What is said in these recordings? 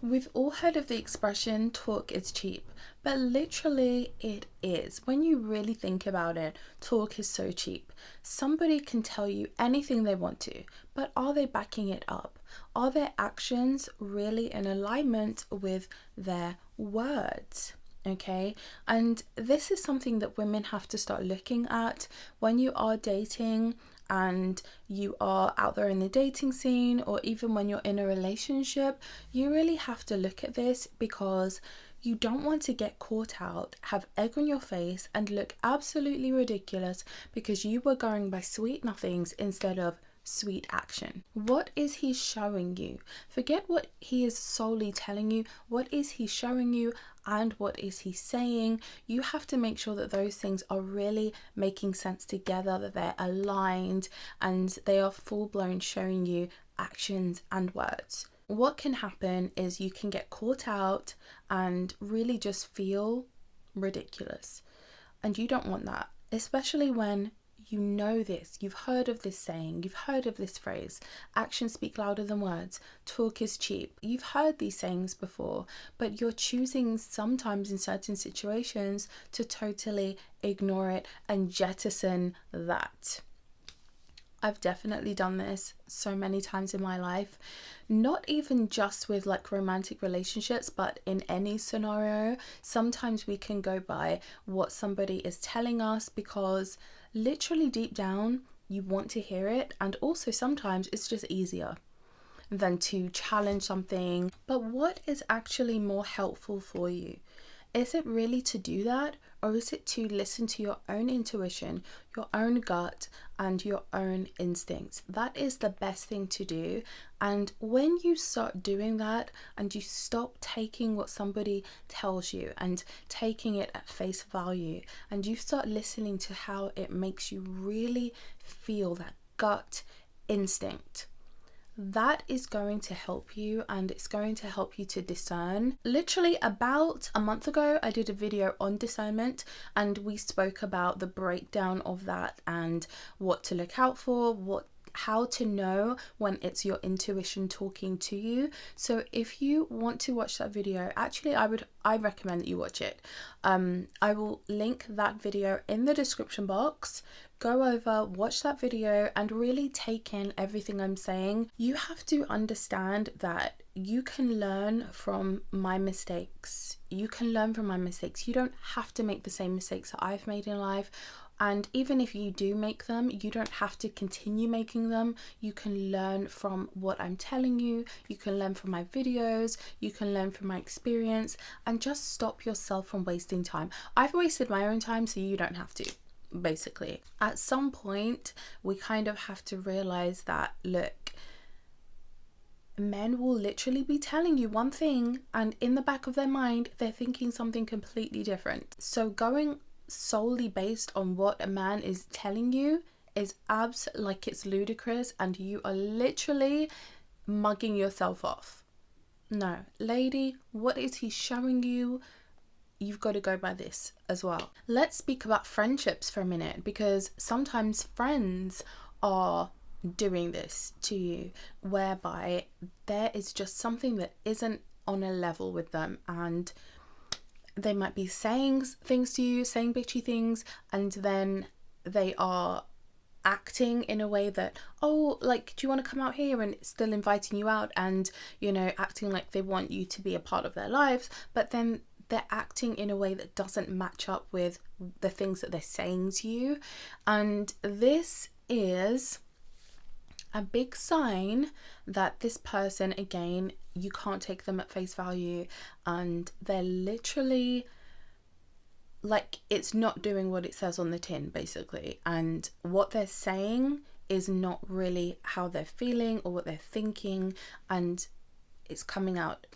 We've all heard of the expression talk is cheap, but literally it is. When you really think about it, talk is so cheap. Somebody can tell you anything they want to, but are they backing it up? Are their actions really in alignment with their words? Okay, and this is something that women have to start looking at when you are dating and you are out there in the dating scene, or even when you're in a relationship. You really have to look at this, because you don't want to get caught out, have egg on your face, and look absolutely ridiculous because you were going by sweet nothings instead of sweet action. What is he showing you? Forget what he is solely telling you. What is he showing you, and what is he saying? You have to make sure that those things are really making sense together, that they're aligned, and they are full-blown showing you actions and words. What can happen is you can get caught out and really just feel ridiculous, and you don't want that, especially when you know this, you've heard of this saying, you've heard of this phrase, actions speak louder than words, talk is cheap. You've heard these sayings before, but you're choosing sometimes in certain situations to totally ignore it and jettison that. I've definitely done this so many times in my life, not even just with like romantic relationships, but in any scenario. Sometimes we can go by what somebody is telling us because literally deep down you want to hear it, and also sometimes it's just easier than to challenge something. But what is actually more helpful for you? Is it really to do that, or is it to listen to your own intuition, your own gut, and your own instincts? That is the best thing to do. And when you start doing that and you stop taking what somebody tells you and taking it at face value, and you start listening to how it makes you really feel, that gut instinct, that is going to help you, and it's going to help you to discern. Literally about a month ago, I did a video on discernment, and we spoke about the breakdown of that and what to look out for, how to know when it's your intuition talking to you. So if you want to watch that video, actually I recommend that you watch it. I will link that video in the description box. Go over, watch that video, and really take in everything I'm saying. You have to understand that you can learn from my mistakes. You can learn from my mistakes. You don't have to make the same mistakes that I've made in life. And even if you do make them, you don't have to continue making them. You can learn from what I'm telling you. You can learn from my videos. You can learn from my experience, and just stop yourself from wasting time. I've wasted my own time, so you don't have to. Basically, at some point we kind of have to realize that, look, men will literally be telling you one thing, and in the back of their mind they're thinking something completely different. So going solely based on what a man is telling you is like, it's ludicrous, and you are literally mugging yourself off. No, lady, what is he showing you? You've got to go by this as well. Let's speak about friendships for a minute, because sometimes friends are doing this to you, whereby there is just something that isn't on a level with them, and they might be saying things to you, saying bitchy things, and then they are acting in a way that, oh, like, do you want to come out here, and still inviting you out, and, you know, acting like they want you to be a part of their lives, but then they're acting in a way that doesn't match up with the things that they're saying to you. And this is a big sign that this person, again, you can't take them at face value, and they're literally like, it's not doing what it says on the tin, basically, and what they're saying is not really how they're feeling or what they're thinking, and it's coming out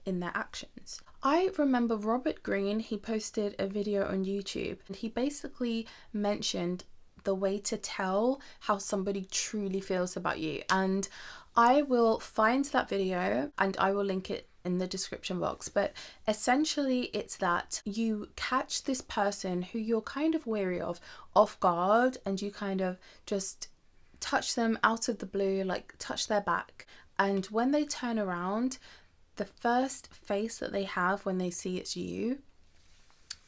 in their actions. I remember Robert Greene, he posted a video on YouTube, and he basically mentioned the way to tell how somebody truly feels about you, and I will find that video and I will link it in the description box. But essentially it's that you catch this person who you're kind of wary of off guard, and you kind of just touch them out of the blue, like touch their back, and when they turn around, the first face that they have when they see it's you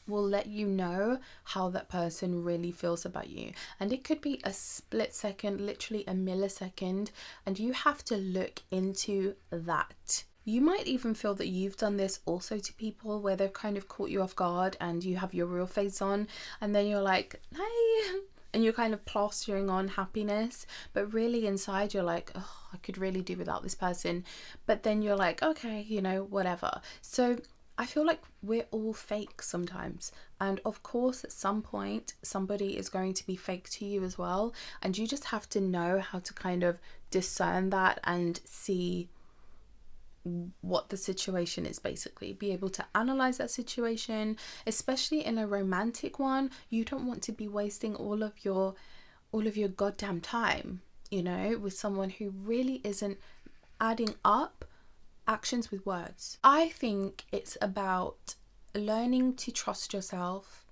will let you know how that person really feels about you. And it could be a split second, literally a millisecond, and you have to look into that. You might even feel that you've done this also to people, where they've kind of caught you off guard and you have your real face on, and then you're like, hey, and you're kind of plastering on happiness, but really inside you're like, oh, I could really do without this person. But then you're like, okay, you know, whatever. So I feel like we're all fake sometimes, and of course at some point somebody is going to be fake to you as well, and you just have to know how to kind of discern that and see what the situation is. Basically be able to analyze that situation, especially in a romantic one. You don't want to be wasting all of your goddamn time, you know, with someone who really isn't adding up actions with words. I think it's about learning to trust yourself,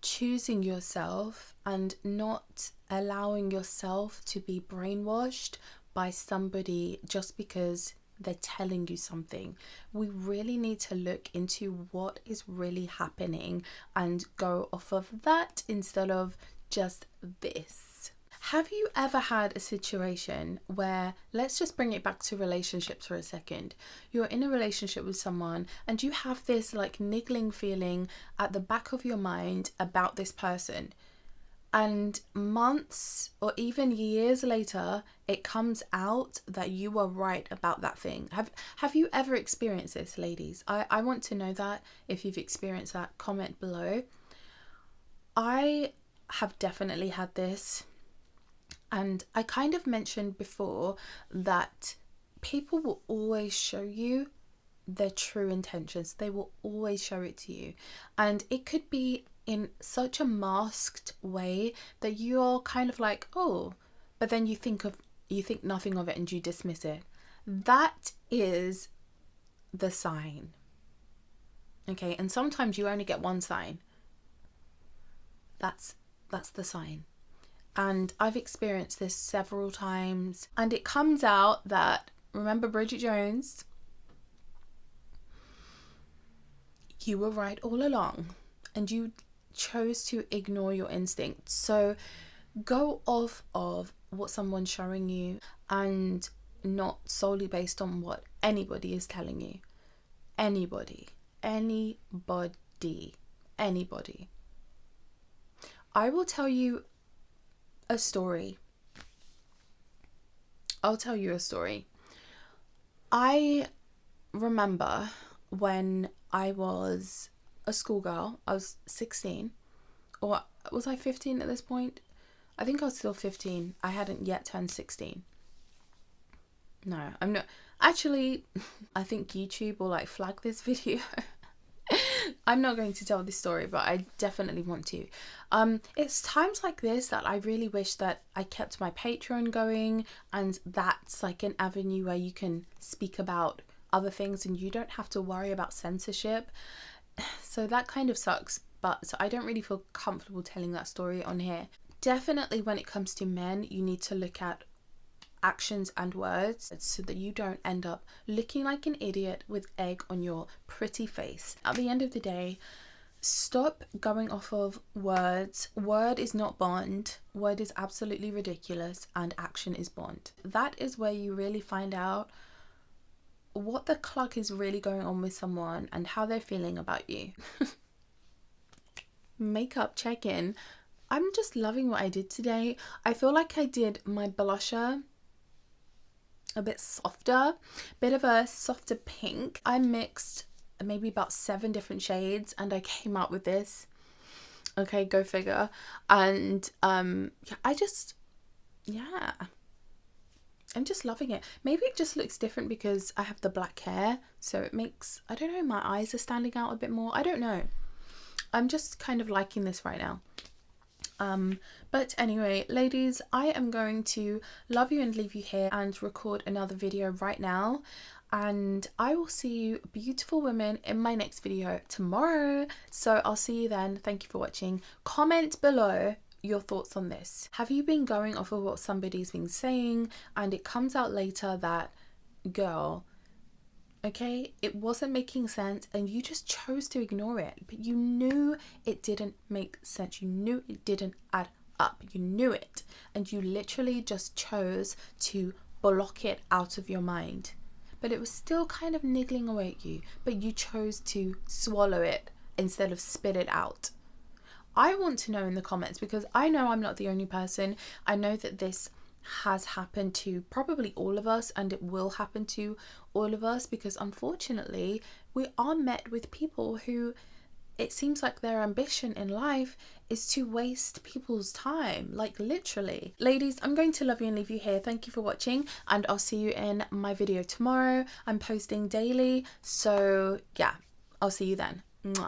choosing yourself, and not allowing yourself to be brainwashed by somebody just because they're telling you something. We really need to look into what is really happening and go off of that instead of just this. Have you ever had a situation where, let's just bring it back to relationships for a second. You're in a relationship with someone and you have this like niggling feeling at the back of your mind about this person, and months or even years later it comes out that you were right about that thing. Have you ever experienced this, ladies? I want to know that. If you've experienced that, comment below. I have definitely had this. And I kind of mentioned before that people will always show you their true intentions. They will always show it to you. And it could be in such a masked way that you're kind of like, oh, but then you think nothing of it and you dismiss it. That is the sign. Okay, and sometimes you only get one sign. That's the sign. And I've experienced this several times, and it comes out that, remember Bridget Jones? You were right all along and you chose to ignore your instincts. So go off of what someone's showing you and not solely based on what anybody is telling you. Anybody. I will tell you a story. I'll tell you a story. I remember when I was a schoolgirl, I was 16, or was I 15 at this point? I think I was still 15. I hadn't yet turned 16. No, I'm not. Actually, I think YouTube will like flag this video. I'm not going to tell this story, but I definitely want to. It's times like this that I really wish that I kept my Patreon going, and that's like an avenue where you can speak about other things and you don't have to worry about censorship. So that kind of sucks, but so I don't really feel comfortable telling that story on here. Definitely when it comes to men, you need to look at actions and words so that you don't end up looking like an idiot with egg on your pretty face. At the end of the day, stop going off of words. Word is not bond. Word is absolutely ridiculous, and action is bond. That is where you really find out what the cluck is really going on with someone and how they're feeling about you. Makeup check-in. I'm just loving what I did today. I feel like I did my blusher a bit softer, bit of a softer pink. I mixed maybe about 7 different shades and I came out with this. Okay, go figure. And I'm just loving it. Maybe it just looks different because I have the black hair, so it makes, I don't know, my eyes are standing out a bit more. I don't know. I'm just kind of liking this right now. But anyway, ladies, I am going to love you and leave you here and record another video right now, and I will see you beautiful women in my next video tomorrow. So I'll see you then. Thank you for watching. Comment below your thoughts on this. Have you been going off of what somebody's been saying and it comes out later that, girl, Okay, it wasn't making sense and you just chose to ignore it, but you knew it didn't make sense. You knew it didn't add up. You knew it, and you literally just chose to block it out of your mind. But it was still kind of niggling away at you, but you chose to swallow it instead of spit it out. I want to know in the comments, because I know I'm not the only person. I know that this has happened to probably all of us, and it will happen to all of us, because unfortunately we are met with people who, it seems like their ambition in life is to waste people's time, like literally. Ladies, I'm going to love you and leave you here. Thank you for watching, and I'll see you in my video tomorrow. I'm posting daily, so yeah, I'll see you then. Mwah.